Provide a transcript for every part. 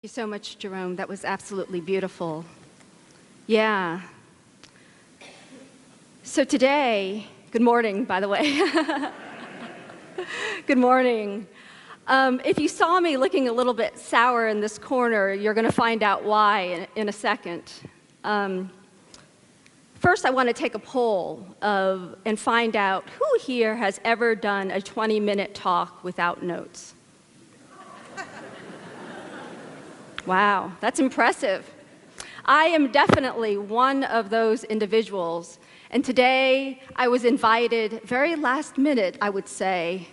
Thank you so much, Jerome. That was absolutely beautiful. Yeah. So today, good morning, by the way. Good morning. If you saw me looking a little bit sour in this corner, you're going to find out why in a second. First, I want to take a poll and find out who here has ever done a 20-minute talk without notes. Wow, that's impressive. I am definitely one of those individuals. And today, I was invited, very last minute, I would say,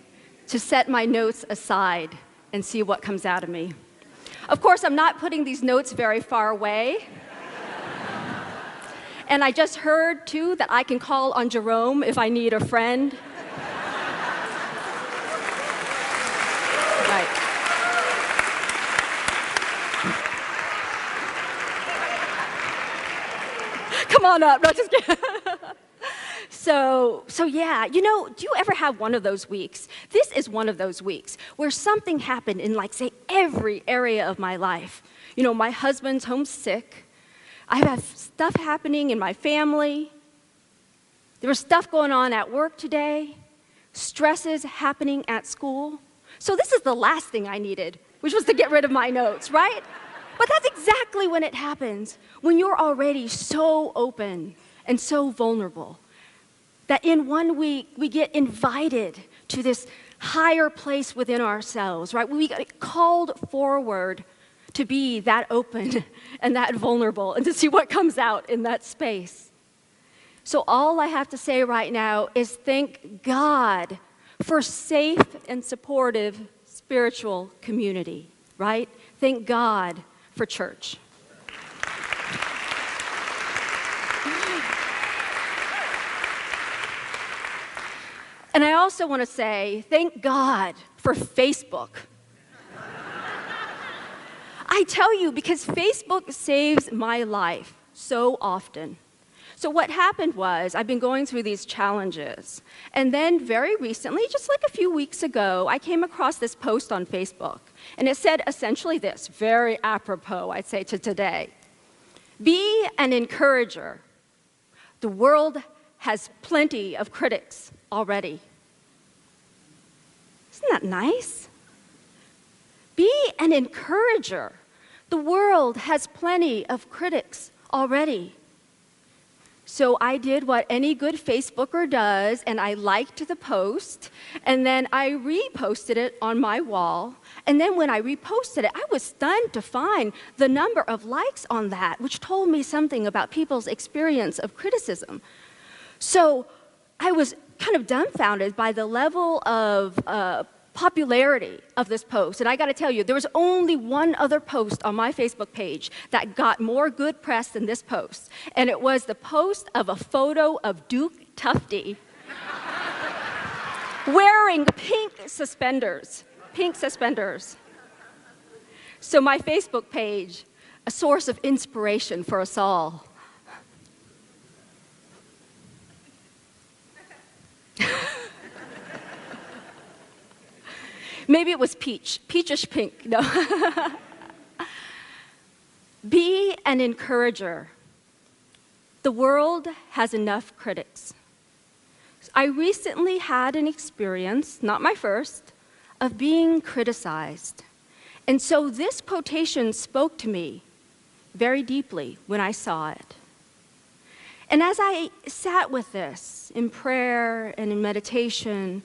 to set my notes aside and see what comes out of me. Of course, I'm not putting these notes very far away. And I just heard, too, that I can call on Jerome if I need a friend. Right. Come on up. No, just kidding. So yeah, do you ever have one of those weeks? This is one of those weeks where something happened in, say, every area of my life. My husband's homesick. I have stuff happening in my family. There was stuff going on at work today. Stresses happening at school. So this is the last thing I needed, which was to get rid of my notes, right? But that's exactly when it happens, when you're already so open and so vulnerable, that in 1 week we get invited to this higher place within ourselves, right? We get called forward to be that open and that vulnerable and to see what comes out in that space. So all I have to say right now is thank God for safe and supportive spiritual community, right? Thank God for church. And I also want to say thank God for Facebook. I tell you, because Facebook saves my life so often. So what happened was, I've been going through these challenges, and then very recently, just like a few weeks ago, I came across this post on Facebook, and it said essentially this, very apropos, I'd say, to today. Be an encourager. The world has plenty of critics already. Isn't that nice? Be an encourager. The world has plenty of critics already. So I did what any good Facebooker does, and I liked the post, and then I reposted it on my wall. And then when I reposted it, I was stunned to find the number of likes on that, which told me something about people's experience of criticism. So I was kind of dumbfounded by the level of popularity of this post. And I got to tell you, there was only one other post on my Facebook page that got more good press than this post. And it was the post of a photo of Duke Tufty wearing pink suspenders. Pink suspenders. So my Facebook page, a source of inspiration for us all. Maybe it was peachish pink, no. Be an encourager. The world has enough critics. I recently had an experience, not my first, of being criticized. And so this quotation spoke to me very deeply when I saw it. And as I sat with this in prayer and in meditation,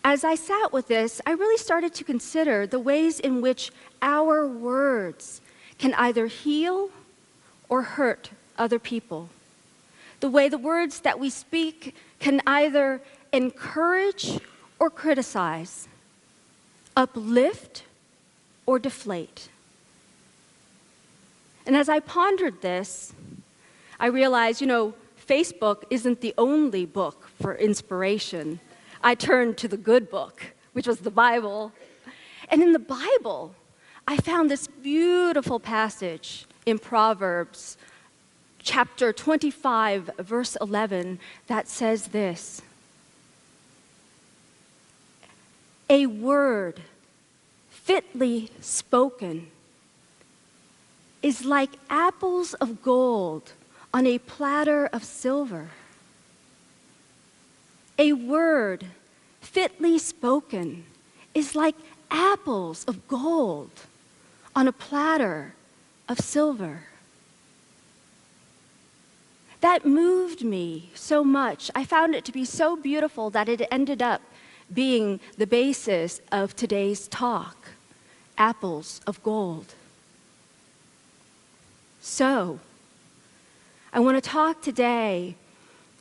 as I sat with this, I really started to consider the ways in which our words can either heal or hurt other people. The way the words that we speak can either encourage or criticize, uplift or deflate. And as I pondered this, I realized, Facebook isn't the only book for inspiration. I turned to the good book, which was the Bible. And in the Bible, I found this beautiful passage in Proverbs, chapter 25, verse 11, that says this. A word fitly spoken is like apples of gold on a platter of silver. A word fitly spoken is like apples of gold on a platter of silver. That moved me so much. I found it to be so beautiful that it ended up being the basis of today's talk, apples of gold. So, I want to talk today,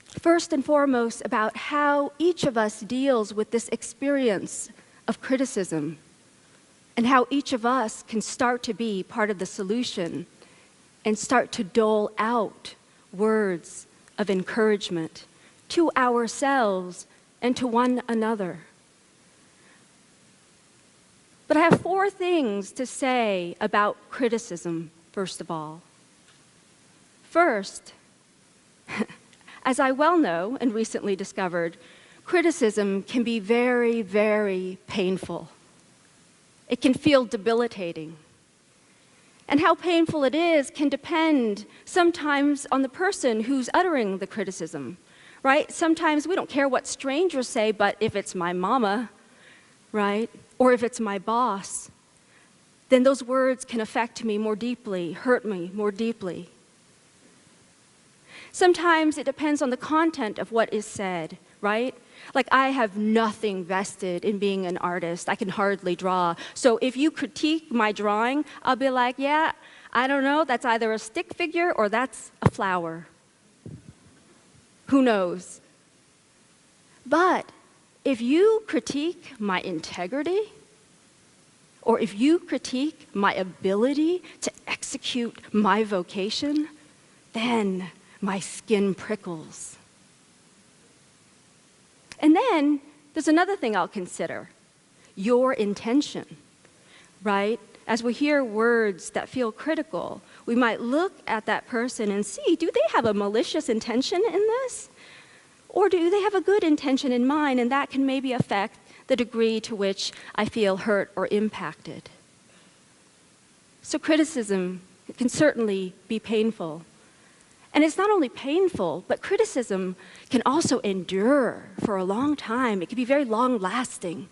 first and foremost, about how each of us deals with this experience of criticism and how each of us can start to be part of the solution and start to dole out words of encouragement to ourselves and to one another. But I have 4 things to say about criticism, first of all. First, as I well know and recently discovered, criticism can be very, very painful. It can feel debilitating. And how painful it is can depend sometimes on the person who's uttering the criticism, right? Sometimes we don't care what strangers say, but if it's my mama, right, or if it's my boss, then those words can affect me more deeply, hurt me more deeply. Sometimes it depends on the content of what is said, right? Like, I have nothing vested in being an artist. I can hardly draw. So if you critique my drawing, I'll be like, yeah, I don't know, that's either a stick figure or that's a flower. Who knows? But if you critique my integrity, or if you critique my ability to execute my vocation, then my skin prickles. And then there's another thing I'll consider, your intention, right? As we hear words that feel critical, we might look at that person and see, do they have a malicious intention in this? Or do they have a good intention in mind, and that can maybe affect the degree to which I feel hurt or impacted. So criticism can certainly be painful. And it's not only painful, but criticism can also endure for a long time. It can be very long-lasting.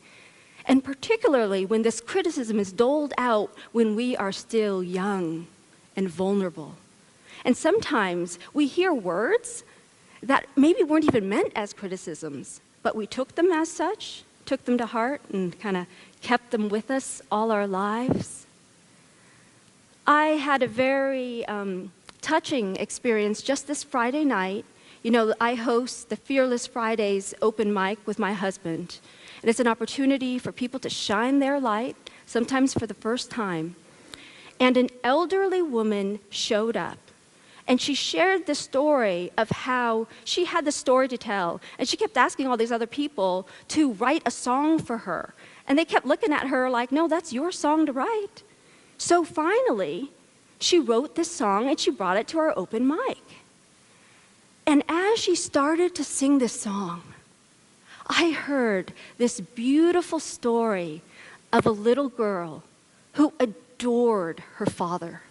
And particularly when this criticism is doled out when we are still young and vulnerable. And sometimes we hear words that maybe weren't even meant as criticisms, but we took them as such, took them to heart, and kind of kept them with us all our lives. I had a very touching experience just this Friday night. You know, I host the Fearless Fridays open mic with my husband. And it's an opportunity for people to shine their light, sometimes for the first time. And an elderly woman showed up. And she shared the story of how she had the story to tell. And she kept asking all these other people to write a song for her. And they kept looking at her like, no, that's your song to write. So finally, she wrote this song and she brought it to our open mic. And as she started to sing this song, I heard this beautiful story of a little girl who adored her father.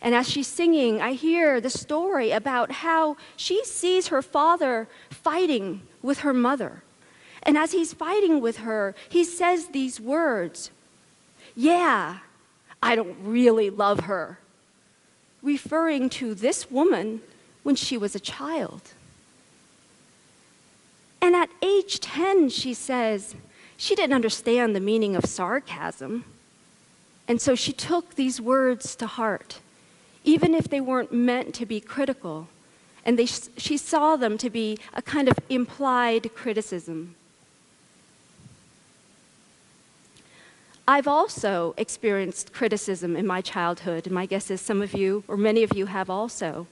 And as she's singing, I hear the story about how she sees her father fighting with her mother. And as he's fighting with her, he says these words, "Yeah, I don't really love her," referring to this woman when she was a child. And at age 10, she says, she didn't understand the meaning of sarcasm. And so she took these words to heart, even if they weren't meant to be critical. And she saw them to be a kind of implied criticism. I've also experienced criticism in my childhood, and my guess is some of you, or many of you, have also.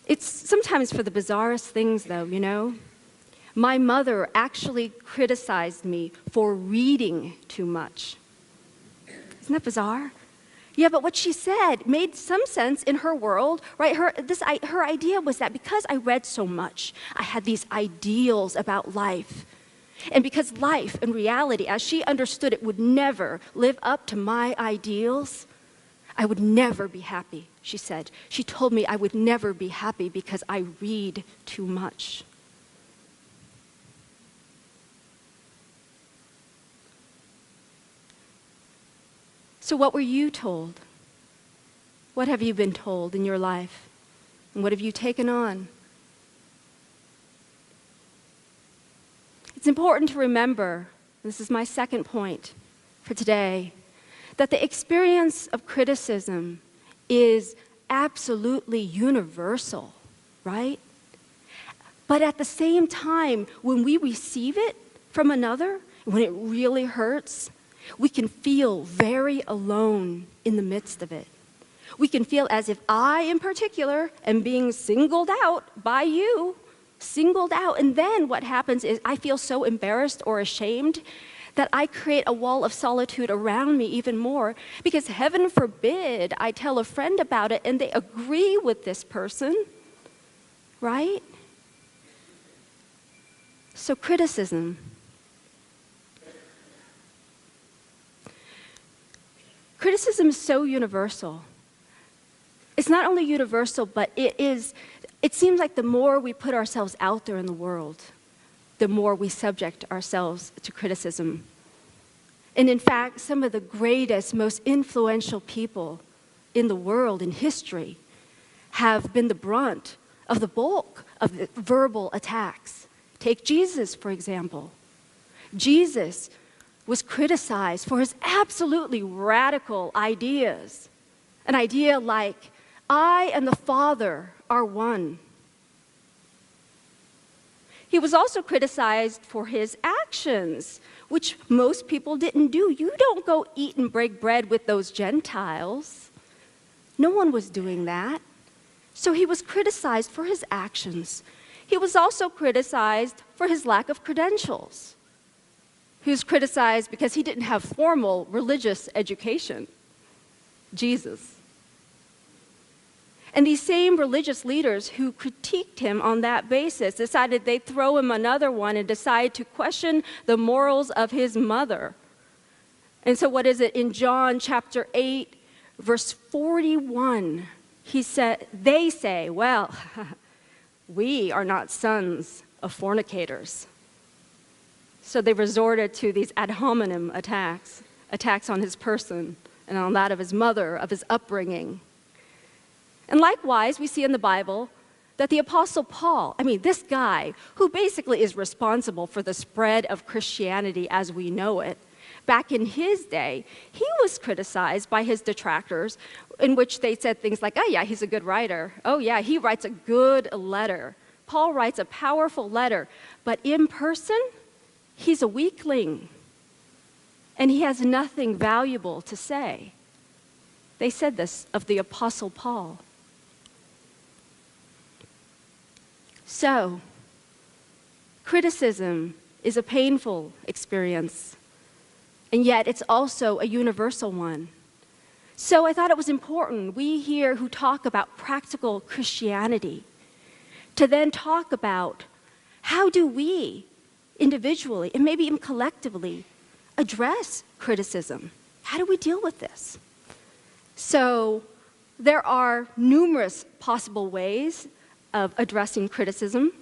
It's sometimes for the bizarrest things, though, you know? My mother actually criticized me for reading too much. Isn't that bizarre? Yeah, but what she said made some sense in her world, right? Her idea was that because I read so much, I had these ideals about life. And because life and reality, as she understood it, would never live up to my ideals, I would never be happy, she said. She told me I would never be happy because I read too much. So what were you told? What have you been told in your life? And what have you taken on? It's important to remember, this is my second point for today, that the experience of criticism is absolutely universal, right? But at the same time, when we receive it from another, when it really hurts, we can feel very alone in the midst of it. We can feel as if I, in particular, am being singled out by you, singled out. And then what happens is I feel so embarrassed or ashamed that I create a wall of solitude around me even more, because heaven forbid I tell a friend about it and they agree with this person, right? So criticism. Criticism is so universal. It's not only universal, but it seems like the more we put ourselves out there in the world, the more we subject ourselves to criticism. And in fact, some of the greatest, most influential people in the world, in history, have been the brunt of the bulk of the verbal attacks. Take Jesus, for example. Jesus was criticized for his absolutely radical ideas. An idea like, I and the Father are one. He was also criticized for his actions, which most people didn't do. You don't go eat and break bread with those Gentiles. No one was doing that. So he was criticized for his actions. He was also criticized for his lack of credentials. He was criticized because he didn't have formal religious education. Jesus. And these same religious leaders who critiqued him on that basis decided they'd throw him another one and decide to question the morals of his mother. And so what is it? In John chapter 8, verse 41, they say, well, we are not sons of fornicators. So they resorted to these ad hominem attacks on his person and on that of his mother, of his upbringing. And likewise, we see in the Bible that the Apostle Paul, this guy who basically is responsible for the spread of Christianity as we know it, back in his day, he was criticized by his detractors, in which they said things like, oh yeah, he's a good writer. Oh yeah, he writes a good letter. Paul writes a powerful letter, but in person, he's a weakling, and he has nothing valuable to say. They said this of the Apostle Paul. So, criticism is a painful experience, and yet it's also a universal one. So I thought it was important, we here who talk about practical Christianity, to then talk about how do we individually, and maybe even collectively, address criticism. How do we deal with this? So there are numerous possible ways of addressing criticism.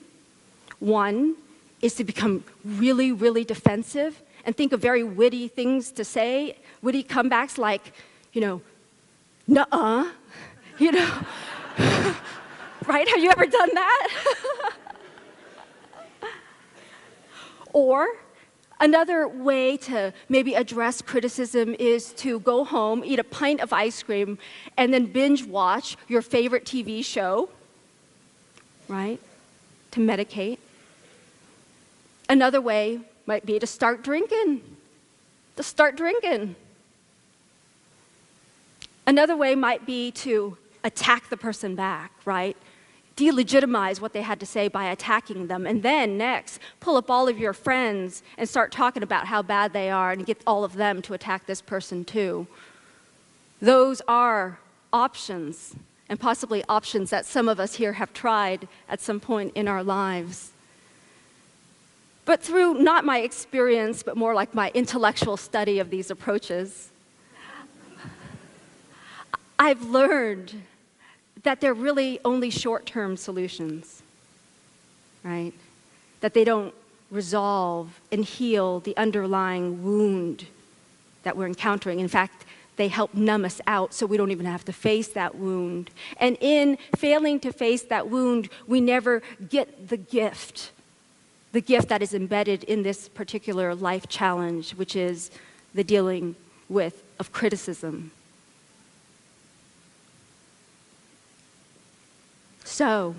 One is to become really, really defensive and think of very witty things to say, witty comebacks like, nuh-uh, right? Have you ever done that? Or another way to maybe address criticism is to go home, eat a pint of ice cream, and then binge watch your favorite TV show, right? To medicate. Another way might be to start drinking. Another way might be to attack the person back, right? Delegitimize what they had to say by attacking them. And then next, pull up all of your friends and start talking about how bad they are and get all of them to attack this person too. Those are options, and possibly options that some of us here have tried at some point in our lives. But through not my experience, but more like my intellectual study of these approaches, I've learned that they're really only short-term solutions, right? That they don't resolve and heal the underlying wound that we're encountering. In fact, they help numb us out so we don't even have to face that wound. And in failing to face that wound, we never get the gift that is embedded in this particular life challenge, which is the dealing with of criticism. So,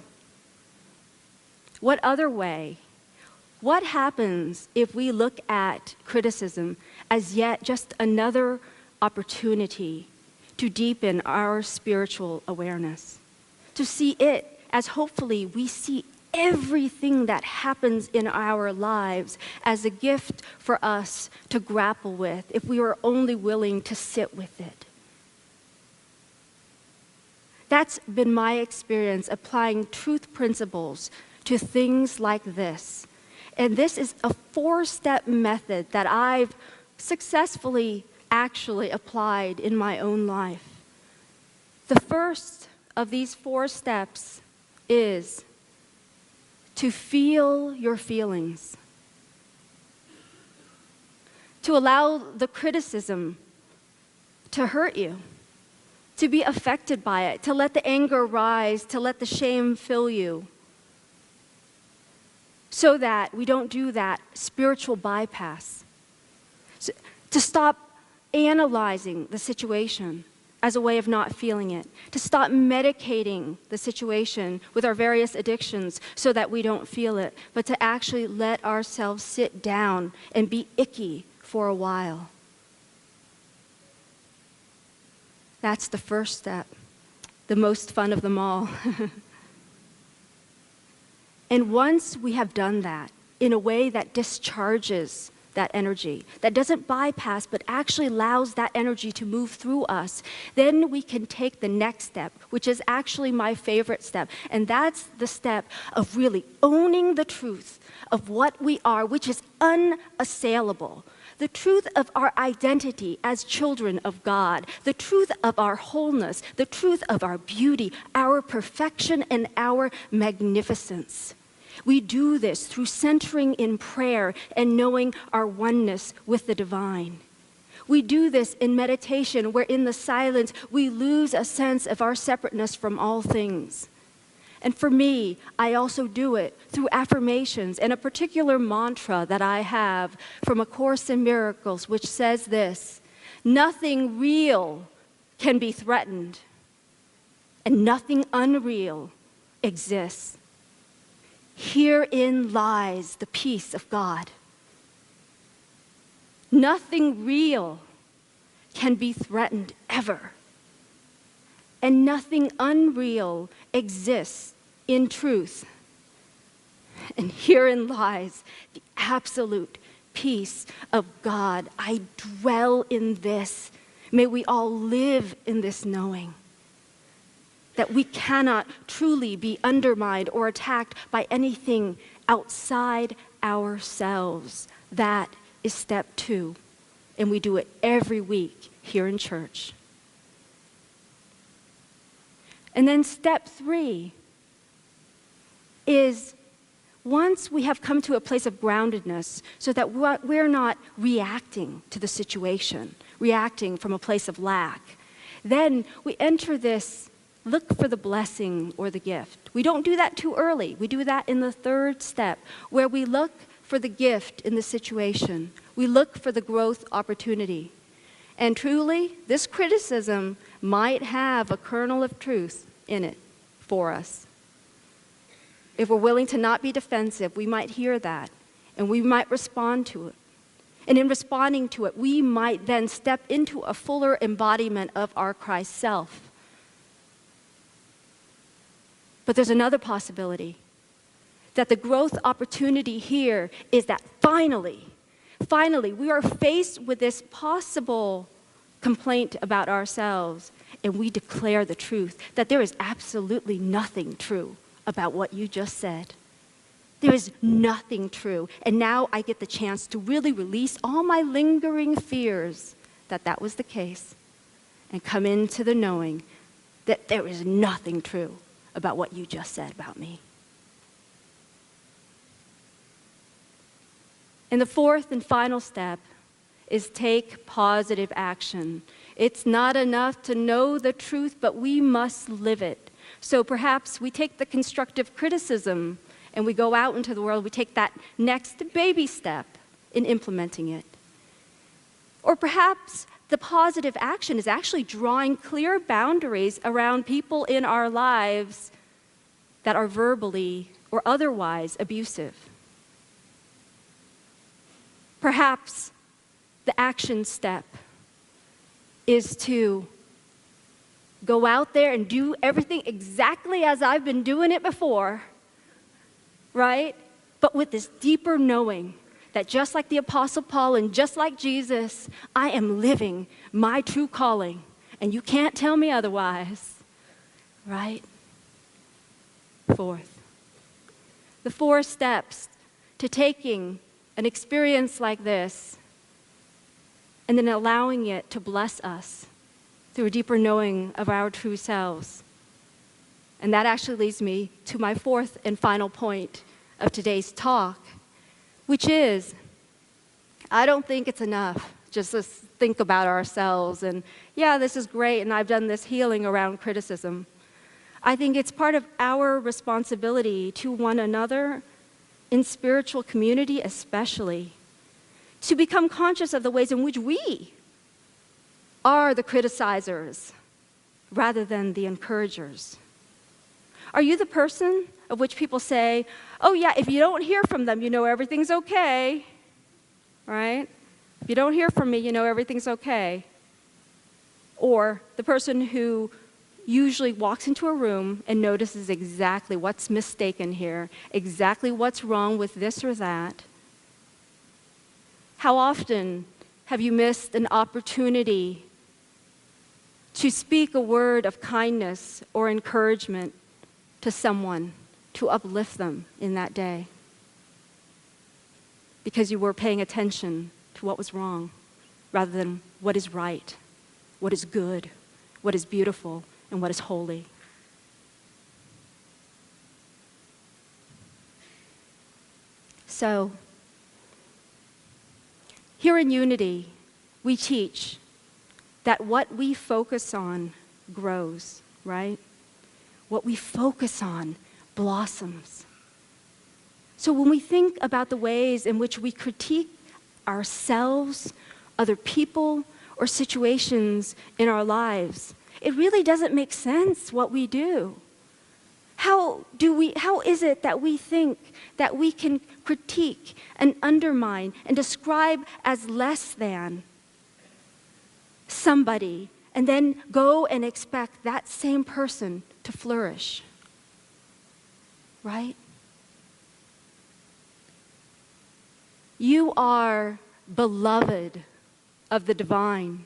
what other way? What happens if we look at criticism as yet just another opportunity to deepen our spiritual awareness? To see it as hopefully we see everything that happens in our lives as a gift for us to grapple with if we are only willing to sit with it. That's been my experience applying truth principles to things like this. And this is a 4-step method that I've successfully actually applied in my own life. The first of these 4 steps is to feel your feelings. To allow the criticism to hurt you, to be affected by it, to let the anger rise, to let the shame fill you, so that we don't do that spiritual bypass. So, to stop analyzing the situation as a way of not feeling it, to stop medicating the situation with our various addictions so that we don't feel it, but to actually let ourselves sit down and be icky for a while. That's the first step, the most fun of them all. And once we have done that in a way that discharges that energy, that doesn't bypass but actually allows that energy to move through us, then we can take the next step, which is actually my favorite step. And that's the step of really owning the truth of what we are, which is unassailable. The truth of our identity as children of God, the truth of our wholeness, the truth of our beauty, our perfection, and our magnificence. We do this through centering in prayer and knowing our oneness with the divine. We do this in meditation, where in the silence we lose a sense of our separateness from all things. And for me, I also do it through affirmations and a particular mantra that I have from A Course in Miracles, which says this: nothing real can be threatened, and nothing unreal exists. Herein lies the peace of God. Nothing real can be threatened ever, and nothing unreal exists in truth. And herein lies the absolute peace of God. I dwell in this. May we all live in this knowing that we cannot truly be undermined or attacked by anything outside ourselves. That is step 2, and we do it every week here in church. And then step 3 is, once we have come to a place of groundedness so that we're not reacting to the situation, reacting from a place of lack, then we enter this look for the blessing or the gift. We don't do that too early. We do that in the 3rd step, where we look for the gift in the situation. We look for the growth opportunity. And truly, this criticism might have a kernel of truth in it for us. If we're willing to not be defensive, we might hear that, and we might respond to it. And in responding to it, we might then step into a fuller embodiment of our Christ self. But there's another possibility, that the growth opportunity here is that finally, we are faced with this possible complaint about ourselves, and we declare the truth, that there is absolutely nothing true about what you just said. There is nothing true. And now I get the chance to really release all my lingering fears that that was the case, and come into the knowing that there is nothing true about what you just said about me. And the fourth and final step is take positive action. It's not enough to know the truth, but we must live it. So perhaps we take the constructive criticism and we go out into the world, we take that next baby step in implementing it. Or perhaps the positive action is actually drawing clear boundaries around people in our lives that are verbally or otherwise abusive. Perhaps the action step is to go out there and do everything exactly as I've been doing it before, right? But with this deeper knowing that just like the Apostle Paul and just like Jesus, I am living my true calling, and you can't tell me otherwise, right? Fourth, the 4 steps to taking an experience like this and then allowing it to bless us through a deeper knowing of our true selves. And that actually leads me to my 4th and final point of today's talk, which is, I don't think it's enough just to think about ourselves and, yeah, this is great, and I've done this healing around criticism. I think it's part of our responsibility to one another, in spiritual community especially, to become conscious of the ways in which we are the criticizers rather than the encouragers. Are you the person of which people say, oh yeah, if you don't hear from them, you know everything's okay, right? If you don't hear from me, you know everything's okay. Or the person who usually walks into a room and notices exactly what's mistaken here, exactly what's wrong with this or that. How often have you missed an opportunity to speak a word of kindness or encouragement to someone, to uplift them in that day? Because you were paying attention to what was wrong rather than what is right, what is good, what is beautiful, and what is holy. So, here in Unity, we teach that what we focus on grows, right? What we focus on blossoms. So when we think about the ways in which we critique ourselves, other people, or situations in our lives, it really doesn't make sense what we do. How is it that we think that we can critique and undermine and describe as less than somebody and then go and expect that same person to flourish? Right? You are beloved of the divine.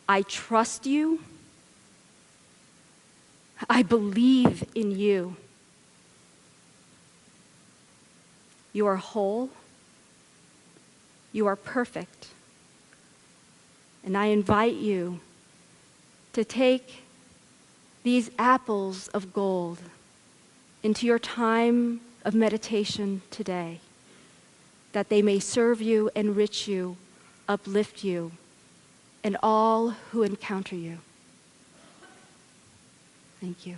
I trust you. I believe in you. You are whole. You are perfect. And I invite you to take these apples of gold into your time of meditation today, that they may serve you, enrich you, uplift you, and all who encounter you. Thank you.